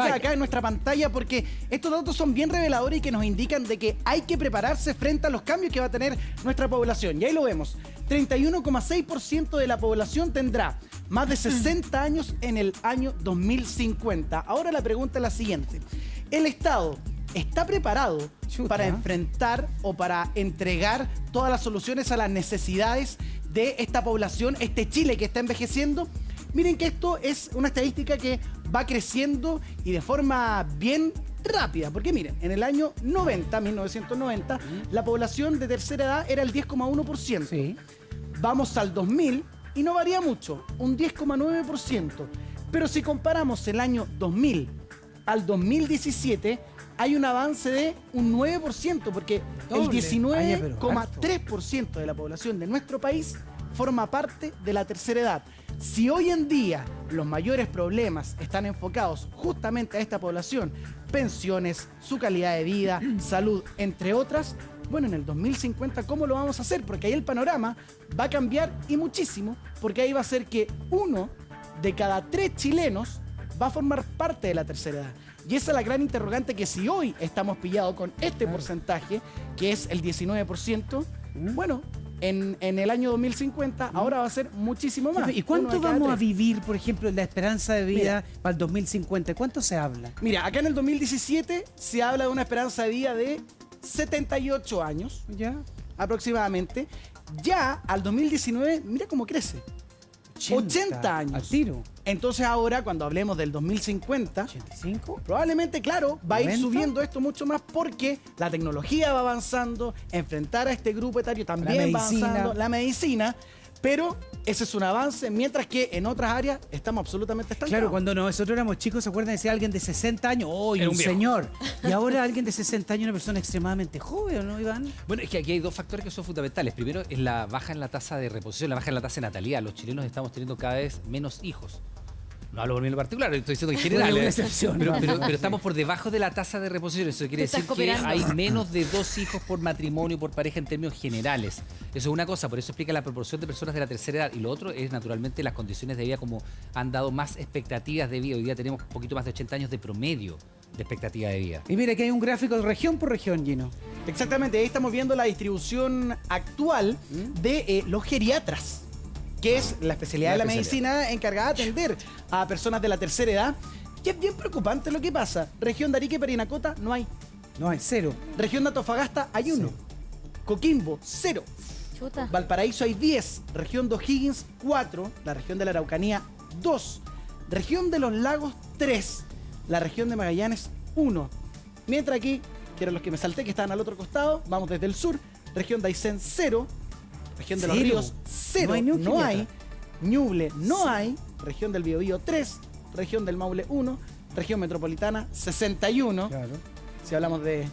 acá en nuestra pantalla, porque estos datos son bien reveladores y que nos indican de que hay que prepararse frente a los cambios que va a tener nuestra población. Y ahí lo vemos, 31,6% de la población tendrá más de 60 años en el año 2050. Ahora la pregunta es la siguiente: ¿el Estado está preparado para enfrentar o para entregar todas las soluciones a las necesidades de esta población, este Chile que está envejeciendo? Miren que esto es una estadística que va creciendo y de forma bien rápida, porque miren, en el año 1990, la población de tercera edad era el 10,1%. Sí. Vamos al 2000 y no varía mucho, un 10,9%. Pero si comparamos el año 2000 al 2017, hay un avance de un 9%, porque el 19,3% de la población de nuestro país forma parte de la tercera edad. Si hoy en día los mayores problemas están enfocados justamente a esta población, pensiones, su calidad de vida, salud, entre otras, bueno, en el 2050, ¿cómo lo vamos a hacer? Porque ahí el panorama va a cambiar y muchísimo, porque ahí va a ser que 1 de cada 3 chilenos va a formar parte de la tercera edad. Y esa es la gran interrogante, que si hoy estamos pillados con este porcentaje, que es el 19%, bueno, en el año 2050 ahora va a ser muchísimo más. ¿Y cuánto vamos a vivir, por ejemplo, la esperanza de vida para el 2050? ¿Cuánto se habla? Mira, acá en el 2017 se habla de una esperanza de vida de 78 años, ¿Ya? aproximadamente. Ya al 2019, mira cómo crece. 80 años. Al tiro. Entonces ahora, cuando hablemos del 2050, 85. probablemente, claro, va a ir 90. subiendo esto mucho más, porque la tecnología va avanzando, enfrentar a este grupo etario también va avanzando, la medicina, pero ese es un avance, mientras que en otras áreas estamos absolutamente estancados. Claro, cuando nosotros éramos chicos, ¿se acuerdan de decir alguien de 60 años? ¡Oh, Era un un viejo. señor! Y ahora alguien de 60 años es una persona extremadamente joven, ¿no, Iván? Bueno, es que aquí hay dos factores que son fundamentales. Primero es la baja en la tasa de reposición, la baja en la tasa de natalidad. Los chilenos estamos teniendo cada vez menos hijos. No hablo por mí en lo particular, estoy diciendo en general. Una excepción. Pero estamos por debajo de la tasa de reposición. Eso quiere decir que hay menos de 2 hijos por matrimonio, por pareja en términos generales. Eso es una cosa, por eso explica la proporción de personas de la tercera edad. Y lo otro es, naturalmente, las condiciones de vida, como han dado más expectativas de vida. Hoy día tenemos un poquito más de 80 años de promedio de expectativa de vida. Y mira, que hay un gráfico de región por región, Gino. Exactamente, ahí estamos viendo la distribución actual de los geriatras, que es la especialidad de la medicina encargada de atender a personas de la tercera edad. Y es bien preocupante lo que pasa. Región de Arica y Parinacota no hay. No, hay 0. Región de Antofagasta hay 1. Coquimbo, 0. Chuta. Valparaíso hay 10. Región de O'Higgins, 4. La región de la Araucanía, 2. Región de los Lagos, 3. La región de Magallanes, 1. Mientras aquí, que eran los que me salté, que estaban al otro costado, vamos desde el sur. Región de Aysén, 0. Región de los Ríos, 0. No hay. Ñuble, no hay. Región del Biobío, 3. Región del Maule, 1. Región metropolitana, 61. Claro. Si hablamos de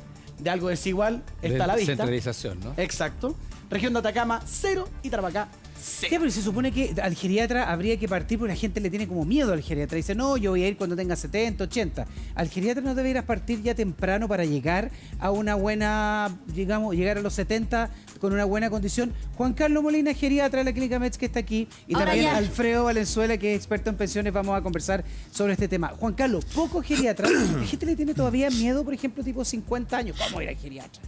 algo desigual, está a la vista. Centralización, ¿no? Exacto. Región de Atacama, 0. Y Tarapacá, 0. Sí, pero se supone que al geriatra habría que partir porque la gente le tiene como miedo al geriatra. Dice, no, yo voy a ir cuando tenga 70, 80. Al geriatra no deberías partir ya temprano para llegar a una buena, digamos, llegar a los 70 con una buena condición. Juan Carlos Molina, geriatra de la Clínica Metz, que está aquí. Y Ahora también ya. Alfredo Valenzuela, que es experto en pensiones. Vamos a conversar sobre este tema. Juan Carlos, pocos geriatras. La gente le tiene todavía miedo, por ejemplo, tipo 50 años. Vamos a ir al geriatra.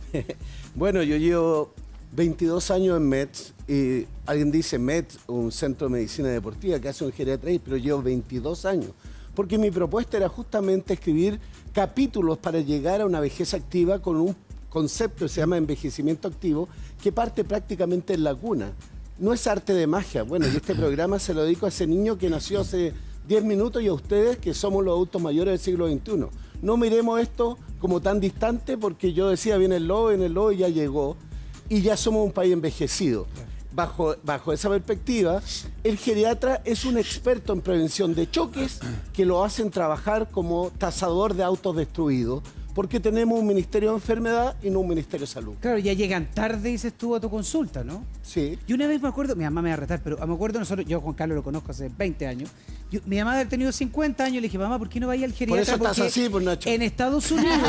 Bueno, yo llevo 22 años en Metz y alguien dice Metz, un centro de medicina deportiva que hace un geriatra ahí, pero llevo 22 años. Porque mi propuesta era justamente escribir capítulos para llegar a una vejez activa con un concepto que se llama envejecimiento activo, que parte prácticamente en la cuna. No es arte de magia. Bueno, y este programa se lo dedico a ese niño que nació hace 10 minutos y a ustedes que somos los adultos mayores del siglo XXI. No miremos esto como tan distante, porque yo decía, viene el lobo y ya llegó. Y ya somos un país envejecido. Bajo esa perspectiva, el geriatra es un experto en prevención de choques que lo hacen trabajar como tasador de autos destruidos, porque tenemos un ministerio de enfermedad y no un ministerio de salud. Claro, ya llegan tarde, dices tú, a tu consulta, ¿no? Sí. Y una vez me acuerdo, mi mamá me va a retar, pero me acuerdo nosotros, yo a Juan Carlos lo conozco hace 20 años, mi mamá había tenido 50 años, le dije, mamá, ¿por qué no vaya al geriatra? Por eso estás Porque así, pues, Nacho. en Estados Unidos,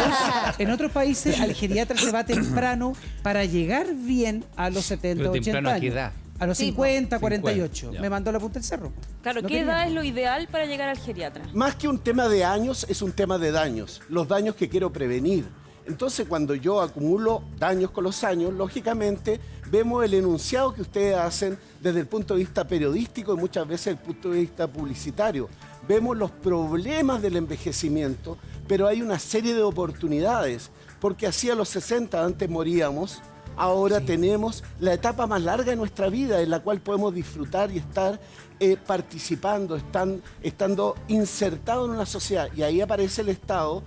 en otros países, al geriatra se va temprano para llegar bien a los 70, Pero 80 temprano, ¿a qué años. edad? A los Sí, 50, 50, 48. ya. Me mandó la punta del cerro. Claro, No ¿qué quería. edad es lo ideal para llegar al geriatra? Más que un tema de años, es un tema de daños, los daños que quiero prevenir. Entonces, cuando yo acumulo daños con los años, lógicamente vemos el enunciado que ustedes hacen desde el punto de vista periodístico y muchas veces desde el punto de vista publicitario. Vemos los problemas del envejecimiento, pero hay una serie de oportunidades, porque así a los 60 antes moríamos, ahora tenemos la etapa más larga de nuestra vida en la cual podemos disfrutar y estar participando, estando insertado en una sociedad. Y ahí aparece el Estado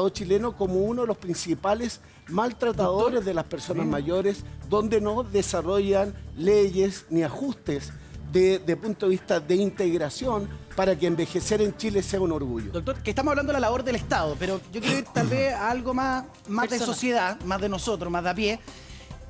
chileno como uno de los principales maltratadores de las personas mayores, donde no desarrollan leyes ni ajustes de punto de vista de integración para que envejecer en Chile sea un orgullo. Doctor, que estamos hablando de la labor del Estado, pero yo quiero ir tal vez a algo más de Personal. sociedad, más de nosotros, más de a pie,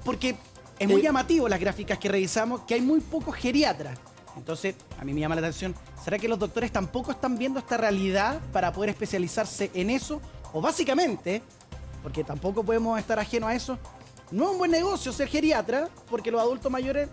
porque es muy llamativo las gráficas que revisamos, que hay muy pocos geriatras. Entonces, a mí me llama la atención, ¿será que los doctores tampoco están viendo esta realidad para poder especializarse en eso? O básicamente, porque tampoco podemos estar ajenos a eso, no es un buen negocio ser geriatra, porque los adultos mayores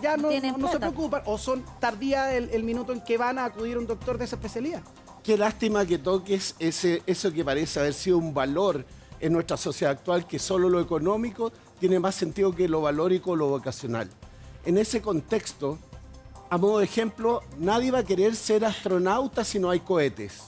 ya no Tienen se plata. preocupan, o son tardías el minuto en que van a acudir a un doctor de esa especialidad. Qué lástima que toques eso que parece haber sido un valor en nuestra sociedad actual, que solo lo económico tiene más sentido que lo valórico o lo vocacional. En ese contexto, a modo de ejemplo, nadie va a querer ser astronauta si no hay cohetes.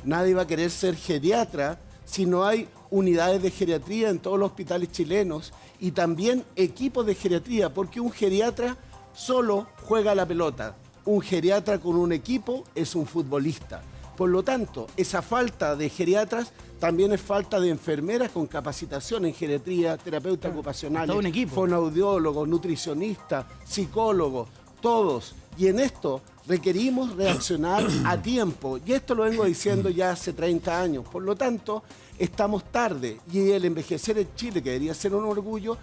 Nadie va a querer ser geriatra si no hay unidades de geriatría en todos los hospitales chilenos y también equipos de geriatría, porque un geriatra solo juega la pelota. Un geriatra con un equipo es un futbolista. Por lo tanto, esa falta de geriatras también es falta de enfermeras con capacitación en geriatría, terapeuta ocupacional, todo un equipo. fonoaudiólogos, nutricionistas, psicólogos, todos. Y en esto requerimos reaccionar a tiempo. Y esto lo vengo diciendo ya hace 30 años. Por lo tanto, estamos tarde. Y el envejecer en Chile, que debería ser un orgullo,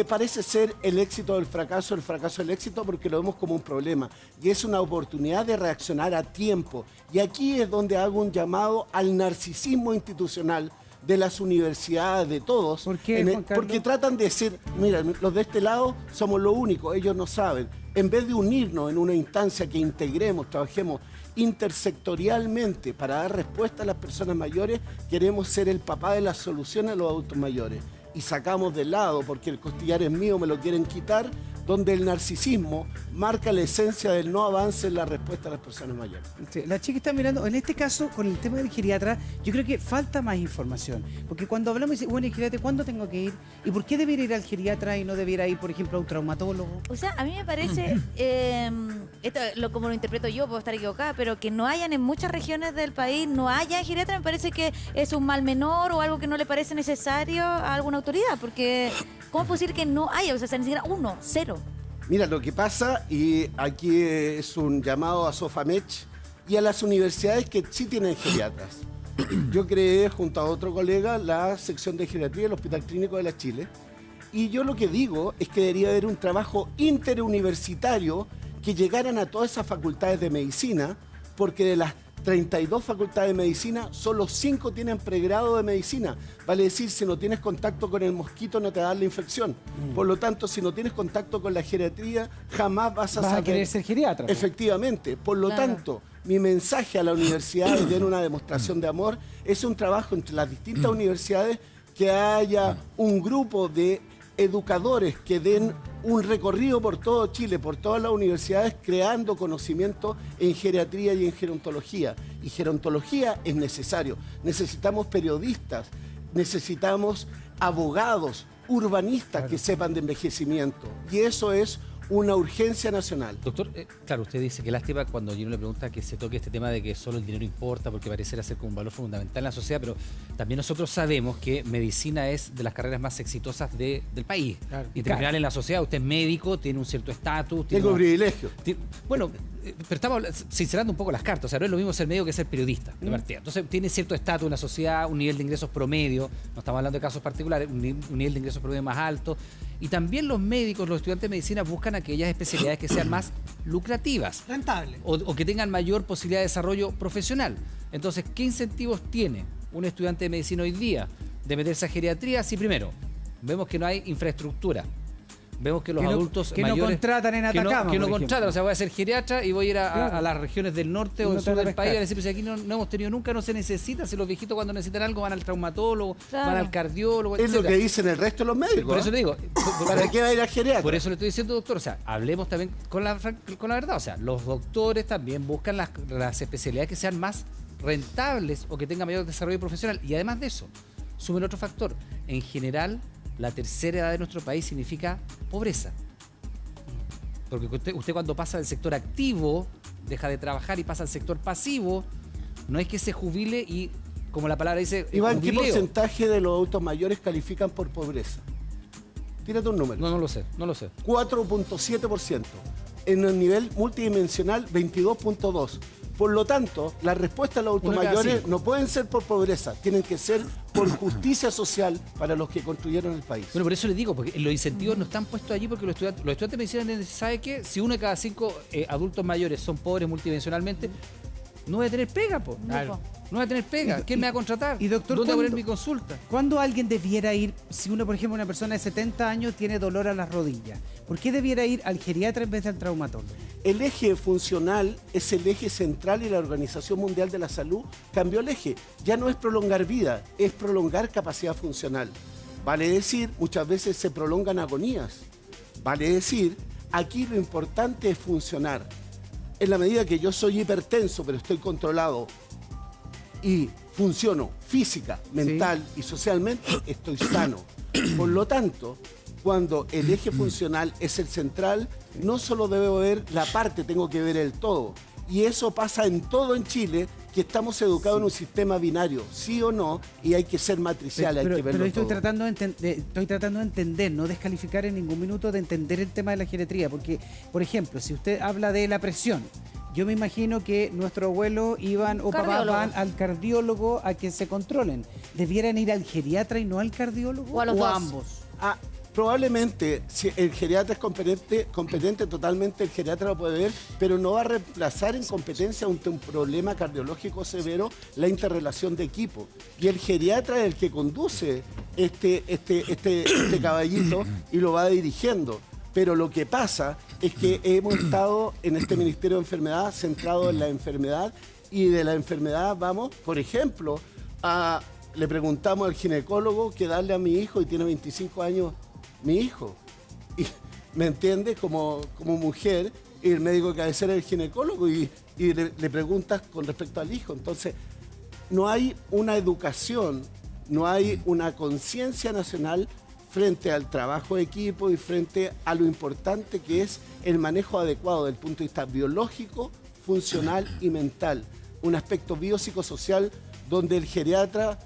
parece ser el éxito del fracaso, el fracaso del éxito, porque lo vemos como un problema. Y es una oportunidad de reaccionar a tiempo. Y aquí es donde hago un llamado al narcisismo institucional de las universidades, de todos. ¿Por qué, Juan Carlos? Porque tratan de decir, mira, los de este lado somos lo único, ellos no saben. En vez de unirnos en una instancia que integremos, trabajemos intersectorialmente para dar respuesta a las personas mayores, queremos ser el papá de las soluciones a los adultos mayores. Y sacamos de lado, porque el costillar es mío, me lo quieren quitar, donde el narcisismo marca la esencia del no avance en la respuesta a las personas mayores. Sí, la chica está mirando, en este caso, con el tema del geriatra, yo creo que falta más información. Porque cuando hablamos, dice, bueno, el geriatra, ¿cuándo tengo que ir? ¿Y por qué debería ir al geriatra y no debiera ir, por ejemplo, a un traumatólogo? O sea, a mí me parece, esto como lo interpreto yo, puedo estar equivocada, pero que no hayan en muchas regiones del país, no haya geriatra, me parece que es un mal menor o algo que no le parece necesario a alguna autoridad, porque ¿cómo es posible que no haya? O sea, ni siquiera uno, cero. Mira, lo que pasa, y aquí es un llamado a Sofamech y a las universidades que sí tienen geriatras. Yo creé, junto a otro colega, la sección de geriatría del Hospital Clínico de la Chile. Y yo lo que digo es que debería haber un trabajo interuniversitario que llegaran a todas esas facultades de medicina, porque de las 32 facultades de medicina, solo 5 tienen pregrado de medicina. Vale decir, si no tienes contacto con el mosquito, no te da la infección. Por lo tanto, si no tienes contacto con la geriatría, jamás vas a Vas saber. a querer ser geriatra. Efectivamente. Por lo Claro. tanto, mi mensaje a la universidad es de una demostración de amor. Es un trabajo entre las distintas universidades, que haya un grupo de educadores que den un recorrido por todo Chile, por todas las universidades, creando conocimiento en geriatría y en gerontología. Y gerontología es necesario. Necesitamos periodistas, necesitamos abogados, urbanistas que sepan de envejecimiento. Y eso es una urgencia nacional. Doctor, claro, usted dice que lástima cuando Gino le pregunta que se toque este tema de que solo el dinero importa porque pareciera ser como un valor fundamental en la sociedad, pero también nosotros sabemos que medicina es de las carreras más exitosas del país. Claro. Y en general en la sociedad, usted es médico, tiene un cierto estatus. Tengo privilegio. Bueno, pero estamos sincerando un poco las cartas. O sea, no es lo mismo ser médico que ser periodista, de partida. Entonces, tiene cierto estatus en la sociedad, un nivel de ingresos promedio, no estamos hablando de casos particulares, un nivel de ingresos promedio más alto. Y también los médicos, los estudiantes de medicina buscan aquellas especialidades que sean más lucrativas Rentable. o que tengan mayor posibilidad de desarrollo profesional. Entonces, ¿qué incentivos tiene un estudiante de medicina hoy día de meterse a geriatría? Si primero, vemos que no hay infraestructura. vemos que los Que no- adultos que no mayores... contratan en que no- Atacama, Que no por ejemplo. contratan, o sea, voy a ser geriatra y voy a ir Claro. a las regiones del norte o No del te sur van a del país pescar. a decir, pues aquí no hemos tenido nunca, no se necesita, si los viejitos cuando necesitan algo van al traumatólogo, Claro. van al cardiólogo, Es lo etcétera. que dicen el resto de los médicos. Por eso ¿ah? te digo, ¿Para qué va a ir a geriatra? por eso le estoy diciendo, doctor, o sea, hablemos también con la verdad, o sea, los doctores también buscan las especialidades que sean más rentables o que tengan mayor desarrollo profesional. Y además de eso, sumen otro factor. En general, la tercera edad de nuestro país significa pobreza. Porque usted cuando pasa del sector activo, deja de trabajar y pasa al sector pasivo, no es que se jubile y, como la palabra dice, Iván, ¿qué jubileo. porcentaje de los adultos mayores califican por pobreza? Tírate un número. No lo sé, no lo sé. 4.7%. En el nivel multidimensional, 22.2%. Por lo tanto, la respuesta a los adultos Una cada mayores cinco. no pueden ser por pobreza, tienen que ser por justicia social para los que construyeron el país. Bueno, por eso le digo, porque los incentivos no están puestos allí porque los estudiantes me dicen, ¿sabe qué? Si uno de cada 5 adultos mayores son pobres multidimensionalmente, no voy a tener pega, po. Claro. No voy a tener pega. ¿Quién me va a contratar? y, doctor, ¿Dónde voy a poner ¿cuándo- mi consulta? ¿Cuándo alguien debiera ir, si uno, por ejemplo, una persona de 70 años tiene dolor a las rodillas, ¿por qué debiera ir al geriatra en vez del traumatólogo? El eje funcional es el eje central y la Organización Mundial de la Salud cambió el eje. Ya no es prolongar vida, es prolongar capacidad funcional. Vale decir, muchas veces se prolongan agonías. Vale decir, aquí lo importante es funcionar. En la medida que yo soy hipertenso, pero estoy controlado y funciono física, mental y socialmente, estoy sano. Por lo tanto, cuando el eje funcional es el central, no solo debo ver la parte, tengo que ver el todo. Y eso pasa en todo en Chile, que estamos educados en un sistema binario, sí o no, y hay que ser matricial, hay que verlo estoy todo. estoy tratando de entender, no descalificar en ningún minuto, de entender el tema de la geriatría, porque, por ejemplo, si usted habla de la presión, yo me imagino que nuestros abuelos iban o papás Cardiólogo. van al cardiólogo a que se controlen. ¿Debieran ir al geriatra y no al cardiólogo? O a los dos. ambos? Ah, probablemente, si el geriatra es competente totalmente, el geriatra lo puede ver, pero no va a reemplazar en competencia ante un problema cardiológico severo la interrelación de equipo. Y el geriatra es el que conduce este caballito y lo va dirigiendo. Pero lo que pasa es que hemos estado en este Ministerio de Enfermedad centrado en la enfermedad, y de la enfermedad vamos, por ejemplo, le preguntamos al ginecólogo qué darle a mi hijo, y tiene 25 años mi hijo. Y, ¿me entiendes? Como mujer, y el médico de cabecera es el ginecólogo, y le preguntas con respecto al hijo. Entonces, no hay una educación, no hay una conciencia nacional frente al trabajo de equipo y frente a lo importante que es el manejo adecuado desde el punto de vista biológico, funcional y mental. Un aspecto biopsicosocial donde el geriatra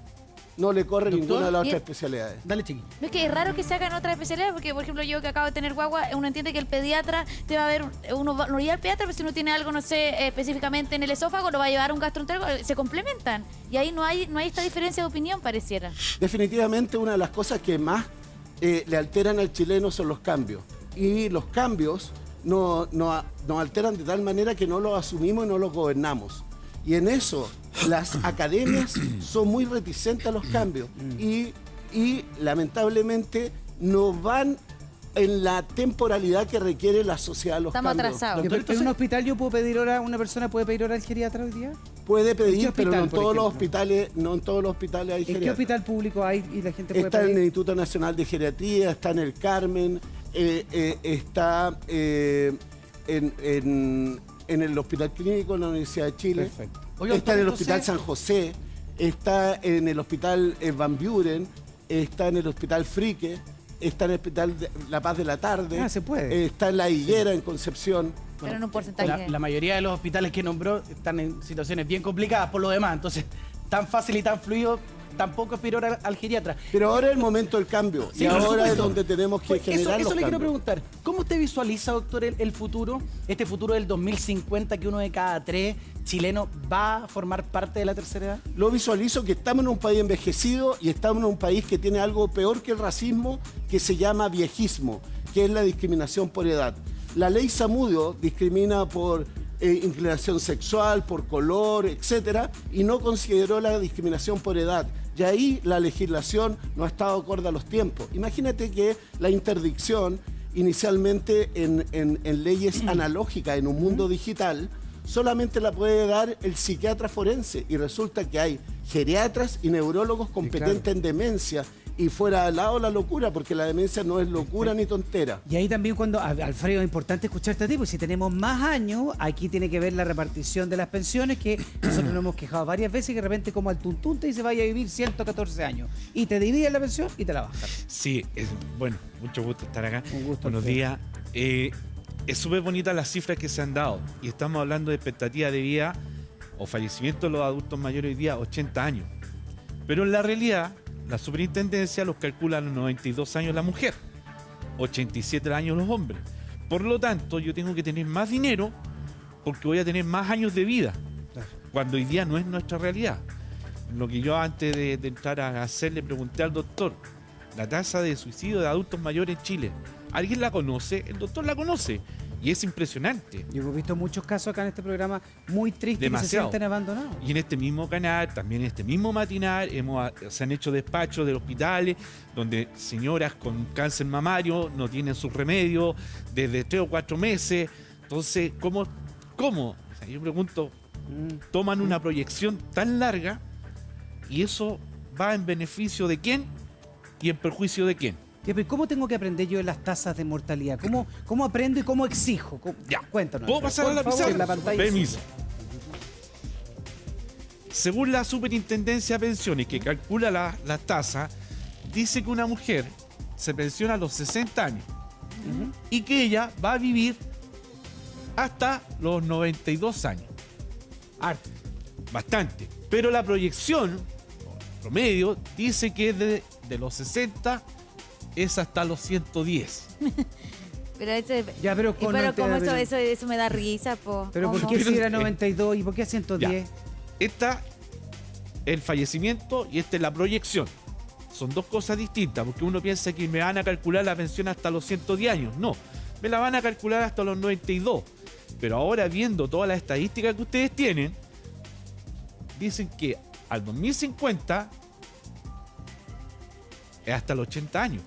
no le corre Doctor, ninguna de las y- otras especialidades. Dale, chiqui. No, es que es raro que se hagan otras especialidades, porque por ejemplo yo que acabo de tener guagua, uno entiende que el pediatra te va a ver, no iría al pediatra, pero si uno tiene algo, no sé, específicamente en el esófago, lo va a llevar a un gastroenterólogo, se complementan. Y ahí no hay esta diferencia de opinión, pareciera. Definitivamente una de las cosas que más le alteran al chileno son los cambios. Y los cambios nos alteran de tal manera que no los asumimos y no los gobernamos. Y en eso las academias son muy reticentes a los cambios y lamentablemente no van en la temporalidad que requiere la sociedad de los Estamos cambios. atrasados. Doctor, ¿En un entonces- hospital yo puedo pedir hora, una persona puede pedir hora al geriatra hoy día? Puede pedir, ¿En qué pero no en hospital, por todos los ejemplo? hospitales, no en todos los hospitales hay ¿En qué geriatra. hospital público hay y la gente puede Está en el pedir? Instituto Nacional de Geriatría, está en el Carmen, está en el Hospital Clínico de la Universidad de Chile, Perfecto. Oiga, está en el doctor, Hospital entonces- San José, está en el Hospital Van Buren, está en el Hospital Frique, está en el Hospital La Paz de la Tarde, Ah, se puede. está en La Higuera, en Concepción. Pero en un porcentaje. La mayoría de los hospitales que nombró están en situaciones bien complicadas por lo demás, entonces tan fácil y tan fluido tampoco es pedir al geriatra. Pero ahora es el momento del cambio Sí, y por ahora es supuesto. donde tenemos que Pues generar eso los le quiero cambios. preguntar. ¿Cómo usted visualiza, doctor, el futuro? Este futuro del 2050, que uno de cada 3 chilenos va a formar parte de la tercera edad. Lo visualizo que estamos en un país envejecido y estamos en un país que tiene algo peor que el racismo, que se llama viejismo, que es la discriminación por edad. La ley Zamudio discrimina por inclinación sexual, por color, etcétera, y no consideró la discriminación por edad. Y ahí la legislación no ha estado acorde a los tiempos. Imagínate que la interdicción inicialmente en leyes analógicas, en un mundo digital, solamente la puede dar el psiquiatra forense. Y resulta que hay geriatras y neurólogos competentes en demencia. Y fuera al lado la locura, porque la demencia no es locura ni tontera. Y ahí también cuando, Alfredo, es importante escucharte a ti, porque si tenemos más años, aquí tiene que ver la repartición de las pensiones, que nosotros nos hemos quejado varias veces, que de repente como al tuntún te dice vaya a vivir 114 años, y te dividen la pensión y te la bajan. Sí, bueno, mucho gusto estar acá. Un gusto, Buenos Alfredo. días. Es súper bonita las cifras que se han dado, y estamos hablando de expectativa de vida o fallecimiento de los adultos mayores hoy día, 80 años. Pero en la realidad, la superintendencia los calcula a los 92 años la mujer, 87 años los hombres. Por lo tanto, yo tengo que tener más dinero porque voy a tener más años de vida, cuando hoy día no es nuestra realidad. Lo que yo antes de entrar a hacer le pregunté al doctor, la tasa de suicidio de adultos mayores en Chile, ¿alguien la conoce? El doctor la conoce y es impresionante. Yo he visto muchos casos acá en este programa muy tristes Demasiado. que se sienten abandonados. Y en este mismo canal, también en este mismo matinal, se han hecho despachos de hospitales donde señoras con cáncer mamario no tienen su remedio desde 3 o 4 meses. Entonces, ¿cómo? O sea, yo pregunto, toman una proyección tan larga y eso va en beneficio de quién y en perjuicio de quién. Ya, pero ¿cómo tengo que aprender yo de las tasas de mortalidad? ¿Cómo aprendo y cómo exijo? Ya. Cuéntanos. ¿Puedo pasar a la Por favor, pizarra? en la pantalla. Permiso. Según la Superintendencia de Pensiones, que calcula la tasa, dice que una mujer se pensiona a los 60 años y que ella va a vivir hasta los 92 años. Harto. Bastante. Pero la proyección, o promedio, dice que de los 60 es hasta los 110. Pero ese, Ya, pero con pero no te como da- eso me da risa, po. Pero ¿por ¿Cómo? qué si era Pero- 92 y por qué a 110? Esta el fallecimiento y esta es la proyección. Son dos cosas distintas, porque uno piensa que me van a calcular la pensión hasta los 110 años. No, me la van a calcular hasta los 92. Pero ahora, viendo todas las estadísticas que ustedes tienen, dicen que al 2050 es hasta los 80 años.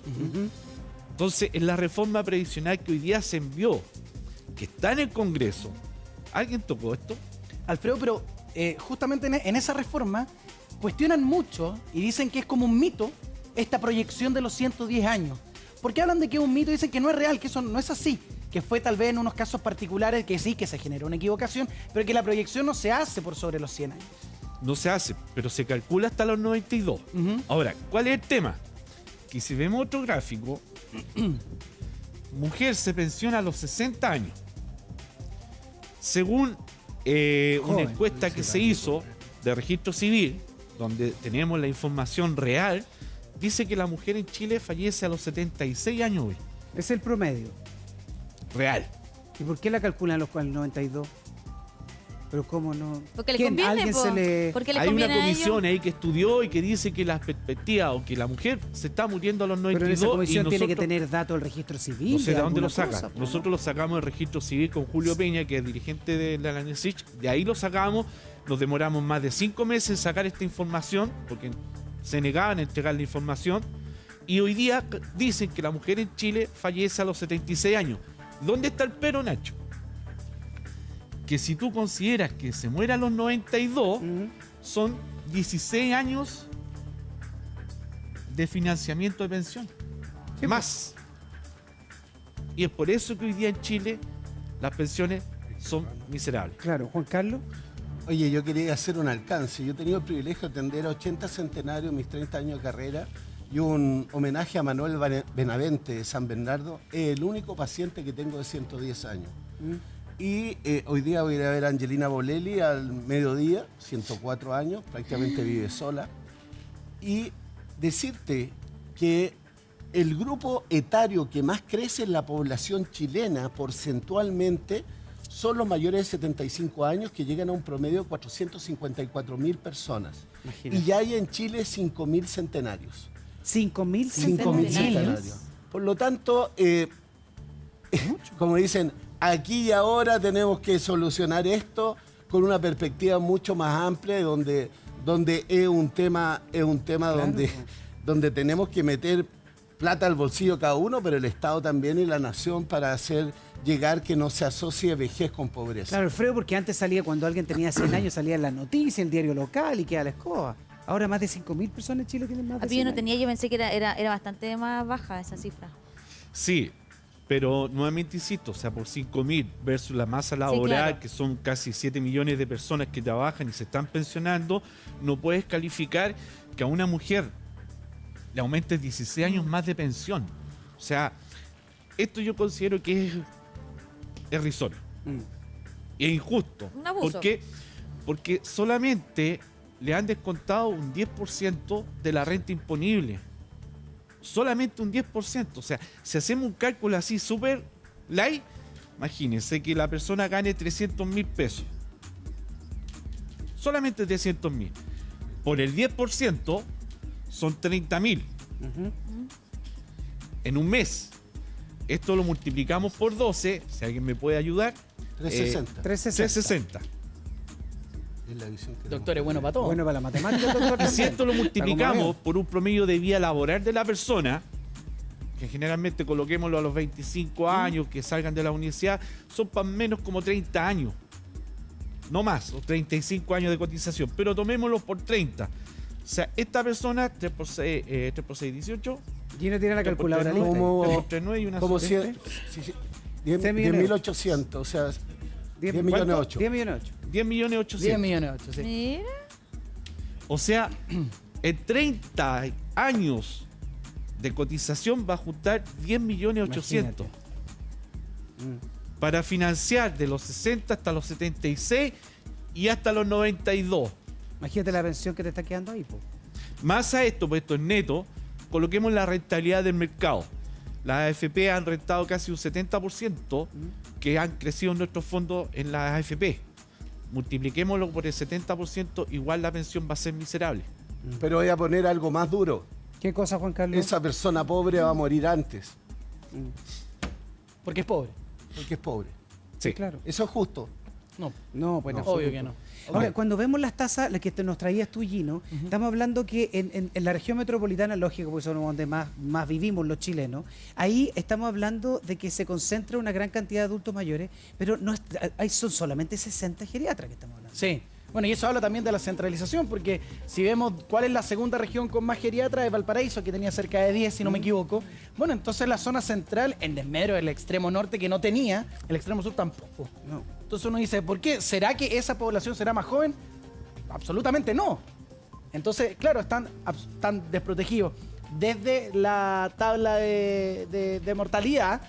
Entonces, en la reforma previsional que hoy día se envió, que está en el Congreso, ¿alguien tocó esto? Alfredo, pero justamente en esa reforma cuestionan mucho y dicen que es como un mito esta proyección de los 110 años. Porque hablan de que es un mito y dicen que no es real, que eso no es así. Que fue tal vez en unos casos particulares que sí, que se generó una equivocación, pero que la proyección no se hace por sobre los 100 años. No se hace, pero se calcula hasta los 92. Ahora, ¿cuál es el tema? Que si vemos otro gráfico, mujer se pensiona a los 60 años. Según una Joven, encuesta que se hizo de registro civil, donde tenemos la información real, dice que la mujer en Chile fallece a los 76 años hoy. Es el promedio. Real. ¿Y por qué la calculan los 92? Pero ¿cómo no? Porque le ¿Quién? conviene, ¿Alguien po. se le...? Porque le Hay una conviene a ellos. comisión ahí que estudió y que dice que las perspectivas o que la mujer se está muriendo a los 92 Pero en esa comisión y tiene que nosotros- tener datos del registro civil. No sé de dónde alguna lo sacan. cosa, po. Nosotros lo sacamos del registro civil con Julio Peña, que es dirigente de la ANESIC. De ahí lo sacamos. Nos demoramos más de 5 meses en sacar esta información, porque se negaban a entregar la información. Y hoy día dicen que la mujer en Chile fallece a los 76 años. ¿Dónde está el pero, Nacho? Que si tú consideras que se muere a los 92, son 16 años de financiamiento de pensión. Sí, Más. Y es por eso que hoy día en Chile las pensiones son miserables. Claro, Juan Carlos. Oye, yo quería hacer un alcance. Yo he tenido el privilegio de atender a 80 centenarios en mis 30 años de carrera y un homenaje a Manuel Benavente de San Bernardo. Es el único paciente que tengo de 110 años. Y hoy día voy a ir a ver a Angelina Bolelli al mediodía, 104 años, prácticamente vive sola. Y decirte que el grupo etario que más crece en la población chilena porcentualmente son los mayores de 75 años, que llegan a un promedio de 454.000 personas. Imagínate. Y ya hay en Chile 5.000 centenarios. 5.000 5.000 Centenarios. centenarios. Por lo tanto, como dicen, aquí y ahora tenemos que solucionar esto con una perspectiva mucho más amplia, donde es un tema Claro. donde tenemos que meter plata al bolsillo cada uno, pero el Estado también y la nación para hacer llegar que no se asocie vejez con pobreza. Claro, Alfredo, porque antes salía cuando alguien tenía 100 años, salía en la noticia, el diario local y queda la escoba. Ahora más de 5.000 personas en Chile tienen más de A mí 100 yo no años. tenía, yo pensé que era bastante más baja esa cifra. Sí, pero nuevamente insisto, o sea, por 5.000 versus la masa laboral, claro. que son casi 7 millones de personas que trabajan y se están pensionando, no puedes calificar que a una mujer le aumentes 16 años más de pensión. O sea, esto yo considero que es irrisorio. Es injusto. Un abuso. ¿Por qué? Porque solamente le han descontado un 10% de la renta imponible. Solamente un 10%. O sea, si hacemos un cálculo así súper light, imagínense que la persona gane 300.000 pesos. Solamente 300.000. Por el 10% son 30.000. En un mes. Esto lo multiplicamos por 12, si alguien me puede ayudar. 360. 360. 360. Es la visión que Doctor, es bueno para todo. Bueno, para la matemática, doctor. Y si esto lo Está como multiplicamos veo. por un promedio de vida laboral de la persona, que generalmente coloquémoslo a los 25 años, que salgan de la universidad, son para menos como 30 años. No más, o 35 años de cotización, pero tomémoslo por 30. O sea, esta persona, 3 por 6, 18, Gino tiene la 3 por calculadora 3, lista. Como- 3 por 3, 9 y una como sola. 100, 10.800, o sea, 10 millones 8. 10 millones 8. 10 millones 10 800. millones 8, sí. Mira. O sea, en 30 años de cotización va a juntar 10 millones 800 para financiar de los 60 hasta los 76 y hasta los 92. Imagínate la pensión que te está quedando ahí, po. Más a esto, pues esto es neto, coloquemos la rentabilidad del mercado. Las AFP han rentado casi un 70%, que han crecido nuestros fondos en las AFP. Multipliquémoslo por el 70%, igual la pensión va a ser miserable. Pero voy a poner algo más duro. ¿Qué cosa, Juan Carlos? Esa persona pobre va a morir antes, Porque es pobre. porque es pobre. Sí, Claro. Eso es justo. No, No, pues no. obvio que no. Ahora, cuando vemos las tasas, las que nos traías tú, Gino, estamos hablando que en la región metropolitana, lógico, porque son donde más vivimos los chilenos, ahí estamos hablando de que se concentra una gran cantidad de adultos mayores, pero no ahí son solamente 60 geriatras que estamos hablando. Sí. Bueno, y eso habla también de la centralización, porque si vemos cuál es la segunda región con más geriatras, es Valparaíso, que tenía cerca de 10, si no me equivoco. Bueno, entonces la zona central, en desmedro del extremo norte que no tenía, el extremo sur tampoco. No. Entonces uno dice, ¿por qué? ¿Será que esa población será más joven? Absolutamente no. Entonces, claro, están desprotegidos. Desde la tabla de mortalidad,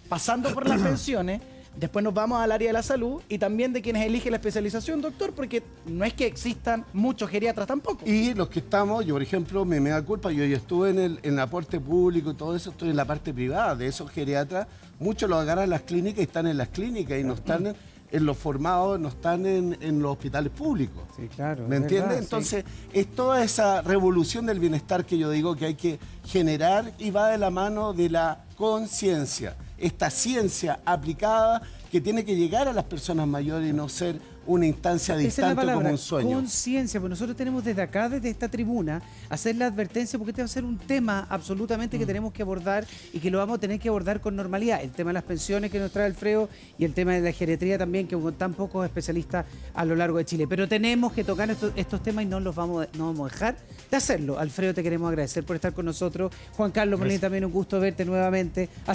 pasando por las pensiones, después nos vamos al área de la salud y también de quienes eligen la especialización, doctor, porque no es que existan muchos geriatras tampoco. Y los que estamos, yo por ejemplo, me da culpa, yo estuve en el aporte público y todo eso, estoy en la parte privada de esos geriatras, muchos los agarran las clínicas y están en las clínicas y no están en los formados, no están en los hospitales públicos. Sí, claro. ¿Me es entiendes? verdad, sí. Entonces, es toda esa revolución del bienestar que yo digo que hay que generar y va de la mano de la conciencia. Esta ciencia aplicada que tiene que llegar a las personas mayores y no ser una instancia Esa es la distante palabra, como un sueño. conciencia, pues nosotros tenemos desde acá, desde esta tribuna, hacer la advertencia porque este va a ser un tema absolutamente que tenemos que abordar y que lo vamos a tener que abordar con normalidad. El tema de las pensiones que nos trae Alfredo y el tema de la geriatría también, que con tan pocos especialistas a lo largo de Chile. Pero tenemos que tocar estos temas y no vamos a dejar de hacerlo. Alfredo, te queremos agradecer por estar con nosotros. Juan Carlos Molina, también un gusto verte nuevamente.